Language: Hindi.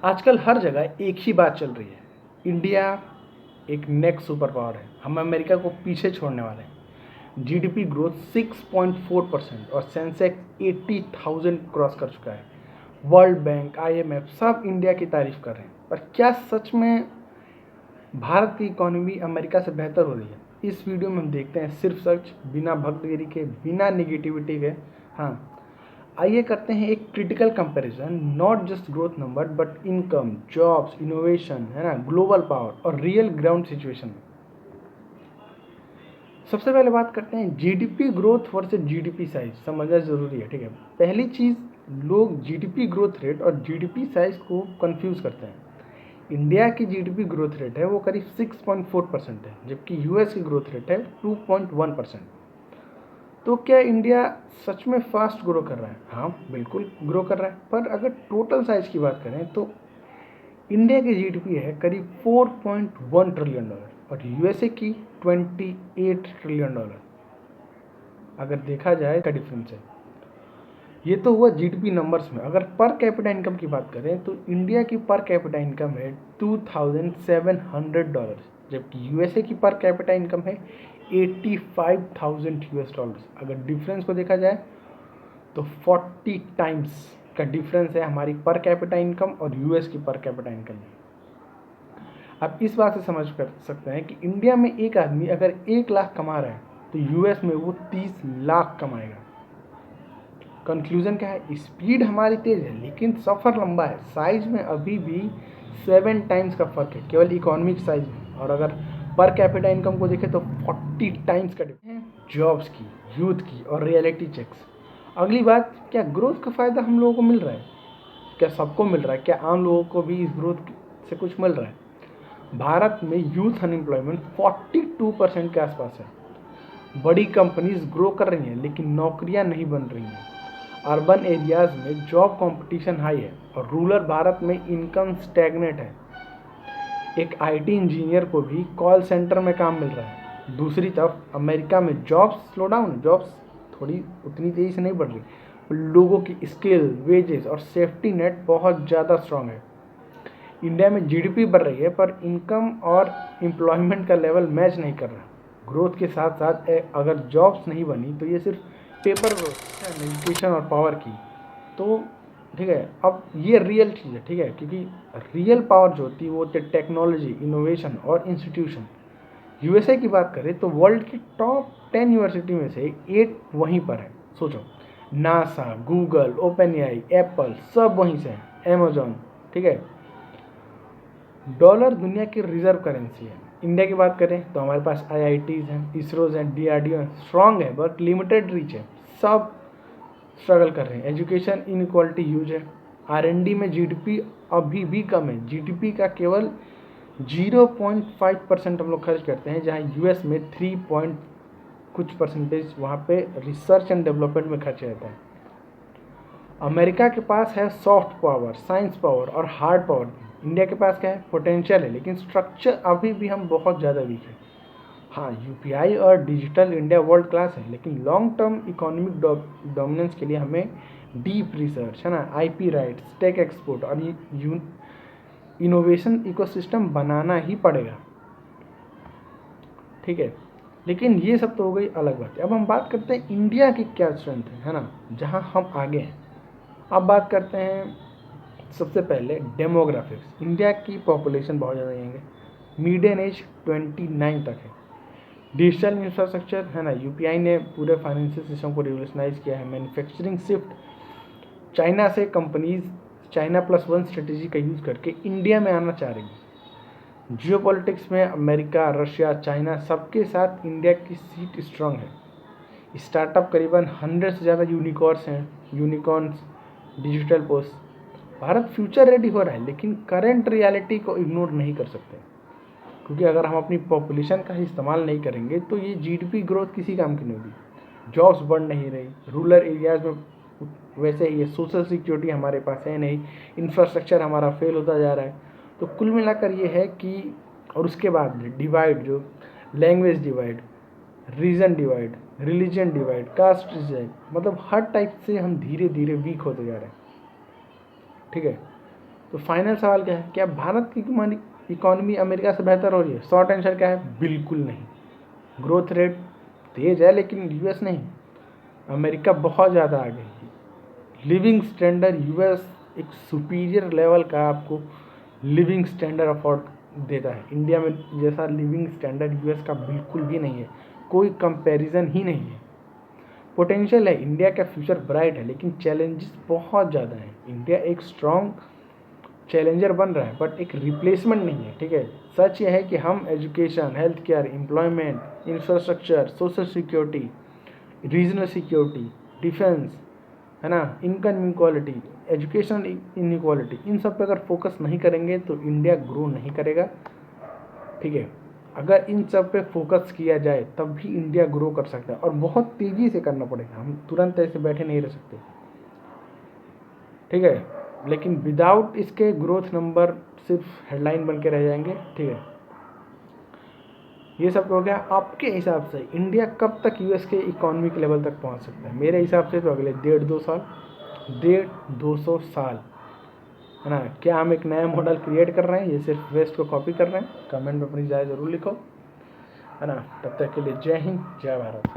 आजकल हर जगह एक ही बात चल रही है, इंडिया एक नेक्स्ट सुपर पावर है, हम अमेरिका को पीछे छोड़ने वाले हैं। जीडीपी ग्रोथ 6.4% और सेंसेक्स 80,000 क्रॉस कर चुका है। वर्ल्ड बैंक, आईएमएफ सब इंडिया की तारीफ कर रहे हैं, पर क्या सच में भारत की इकोनॉमी अमेरिका से बेहतर हो रही है? इस वीडियो में हम देखते हैं सिर्फ सच, बिना भक्तगिरी के, बिना निगेटिविटी के। हाँ, आइए करते हैं एक critical comparison, not just growth number but income, jobs, innovation, है ना, ग्लोबल पावर और रियल ग्राउंड सिचुएशन। सबसे पहले बात करते हैं GDP growth versus GDP size, समझना जरूरी है। ठीक है, पहली चीज, लोग जीडीपी ग्रोथ रेट और जीडीपी साइज को कंफ्यूज करते हैं। इंडिया की जीडीपी ग्रोथ रेट है वो करीब 6.4% है, जबकि यूएस की ग्रोथ रेट है 2.1%। तो क्या इंडिया सच में फास्ट ग्रो कर रहा है? हाँ, बिल्कुल ग्रो कर रहा है, पर अगर टोटल साइज की बात करें तो इंडिया की जीडीपी है करीब 4.1 ट्रिलियन डॉलर और यूएसए की 28 ट्रिलियन डॉलर। अगर देखा जाए का डिफरेंस है। ये तो हुआ जीडीपी नंबर्स में। अगर पर कैपिटा इनकम की बात करें तो इंडिया की पर कैपिटा इनकम है $2,700, जबकि यूएसए की पर कैपिटा इनकम है 85,000 यूएस डॉलर्स। अगर डिफरेंस को देखा जाए तो 40 टाइम्स का डिफरेंस है हमारी पर कैपिटा इनकम और यूएस की पर कैपिटा इनकम में। आप इस बात से समझ कर सकते हैं कि इंडिया में एक आदमी अगर 1 लाख कमा रहा है तो यूएस में वो 30 लाख कमाएगा। कंक्लूजन क्या है? स्पीड हमारी तेज है लेकिन सफ़र लंबा है। साइज में अभी भी 7 टाइम्स का फर्क है केवल इकोनॉमिक साइज में, और अगर पर कैपिटा इनकम को देखें तो 40 टाइम्स का डिफरेंस है। जॉब्स की, यूथ की और रियलिटी चेक्स। अगली बात, क्या ग्रोथ का फ़ायदा हम लोगों को मिल रहा है? क्या सबको मिल रहा है? क्या आम लोगों को भी इस ग्रोथ से कुछ मिल रहा है? भारत में यूथ अनएम्प्लॉयमेंट 42% के आसपास है। बड़ी कंपनीज ग्रो कर रही हैं लेकिन नौकरियां नहीं बन रही हैं। अर्बन एरियाज में जॉब कंपटीशन हाई है और रूरल भारत में इनकम स्टैग्नेट है। एक आईटी इंजीनियर को भी कॉल सेंटर में काम मिल रहा है। दूसरी तरफ अमेरिका में जॉब्स स्लो डाउन, जॉब्स थोड़ी उतनी तेज़ी से नहीं बढ़ रही। लोगों की स्किल, वेजेस और सेफ्टी नेट बहुत ज़्यादा स्ट्रांग है। इंडिया में जीडीपी बढ़ रही है पर इनकम और एम्प्लॉयमेंट का लेवल मैच नहीं कर रहा। ग्रोथ के साथ साथ अगर जॉब्स नहीं बनी तो ये सिर्फ पेपर ग्रोथ है, एजुकेशन और पावर की। तो ठीक है, अब ये रियल चीज़ है। ठीक है, क्योंकि रियल पावर जो होती है वो होती है टेक्नोलॉजी, इनोवेशन और इंस्टीट्यूशन। यूएसए की बात करें तो वर्ल्ड की टॉप 10 यूनिवर्सिटी में से 8 वहीं पर है। सोचो, NASA, Google, open AI, Apple सब वहीं से हैं, अमेजॉन। ठीक है, डॉलर दुनिया की रिजर्व करेंसी है। इंडिया की बात करें तो हमारे पास आईआईटीज़ हैं, इसरोज हैं, डीआरडीओ हैं, स्ट्रांग है बट लिमिटेड रीच है, सब स्ट्रगल कर रहे हैं। एजुकेशन इनइक्वालिटी ह्यूज है। आरएनडी में जीडीपी अभी भी कम है। जीडीपी का केवल 0.5% हम लोग खर्च करते हैं, जहाँ यूएस में 3 पॉइंट कुछ परसेंटेज वहाँ पे रिसर्च एंड डेवलपमेंट में खर्च रहता है। अमेरिका के पास है सॉफ्ट पावर, साइंस पावर और हार्ड पावर। इंडिया के पास क्या है? पोटेंशियल है लेकिन स्ट्रक्चर अभी भी हम बहुत ज़्यादा वीक है। हाँ, यूपीआई और डिजिटल इंडिया वर्ल्ड क्लास है लेकिन लॉन्ग टर्म इकोनॉमिक डोमिनेंस के लिए हमें डीप रिसर्च, है ना, आईपी राइट्स, टेक एक्सपोर्ट और इनोवेशन इकोसिस्टम बनाना ही पड़ेगा। ठीक है, लेकिन ये सब तो हो गई अलग बात है। अब हम बात करते हैं इंडिया की क्या स्ट्रेंथ है ना, जहाँ हम आगे हैं। अब बात करते हैं सबसे पहले डेमोग्राफिक्स। इंडिया की पॉपुलेशन बहुत ज़्यादा है, मीडियन एज 29 तक है। डिजिटल इंफ्रास्ट्रक्चर, है ना, यूपीआई ने पूरे फाइनेंशियल सिस्टम को रिवोल्यूशनाइज किया है। मैन्युफैक्चरिंग शिफ्ट, चाइना से कंपनीज China+1 स्ट्रेटेजी का यूज़ करके इंडिया में आना चाह रही है। जियोपॉलिटिक्स में अमेरिका, रशिया, चाइना सबके साथ इंडिया की सीट स्ट्रांग है। स्टार्टअप करीबन 100 से ज़्यादा unicorns, digital post. Bharat future ready हो रहा है लेकिन करंट रियलिटी को इग्नोर नहीं कर सकते, क्योंकि अगर हम अपनी पॉपुलेशन का इस्तेमाल नहीं करेंगे तो ये जीडीपी ग्रोथ किसी काम की नहीं होगी। जॉब्स बढ़ नहीं रही, रूरल एरियाज़ में वैसे ही है, सोशल सिक्योरिटी हमारे पास है नहीं, इंफ्रास्ट्रक्चर हमारा फेल होता जा रहा है। तो कुल मिलाकर ये है कि, और उसके बाद डिवाइड, जो language divide, region divide, religion divide, caste divide, मतलब हर टाइप से हम धीरे धीरे वीक होते जा रहे हैं। ठीक है, तो फाइनल सवाल क्या है, क्या भारत की इकोनॉमी अमेरिका से बेहतर हो रही है? शॉर्ट आंसर क्या है, बिल्कुल नहीं। ग्रोथ रेट तेज है लेकिन यूएस नहीं, अमेरिका बहुत ज़्यादा आगे है। लिविंग स्टैंडर्ड यूएस एक सुपीरियर लेवल का आपको लिविंग स्टैंडर्ड अफोर्ड देता है। इंडिया में जैसा लिविंग स्टैंडर्ड यूएस का बिल्कुल भी नहीं है, कोई कंपैरिजन ही नहीं है। पोटेंशियल है, इंडिया का फ्यूचर ब्राइट है, लेकिन चैलेंजेस बहुत ज़्यादा हैं। इंडिया एक स्ट्रॉन्ग चैलेंजर बन रहा है बट एक रिप्लेसमेंट नहीं है, ठीक है। सच यह है कि हम education, health care, employment, infrastructure, social security, regional security, defence, है ना, इनकम इनक्वालिटी, एजुकेशन इनक्वालिटी, इन सब पे अगर फोकस नहीं करेंगे तो इंडिया ग्रो नहीं करेगा, ठीक है। अगर इन सब पे फोकस किया जाए तब भी इंडिया ग्रो कर सकता है, और बहुत तेज़ी से करना पड़ेगा, हम तुरंत ऐसे बैठे नहीं रह सकते, ठीक है। लेकिन विदाउट इसके ग्रोथ नंबर सिर्फ हेडलाइन बन के रह जाएंगे, ठीक है। ये सब हो गया। आपके हिसाब से इंडिया कब तक यूएस के इकोनॉमिक लेवल तक पहुंच सकता है? मेरे हिसाब से तो अगले 150-200 साल, है ना। क्या हम एक नया मॉडल क्रिएट कर रहे हैं, ये सिर्फ वेस्ट को कॉपी कर रहे हैं? कमेंट में अपनी राय जरूर लिखो, है ना। तब तक के लिए जय हिंद, जय भारत।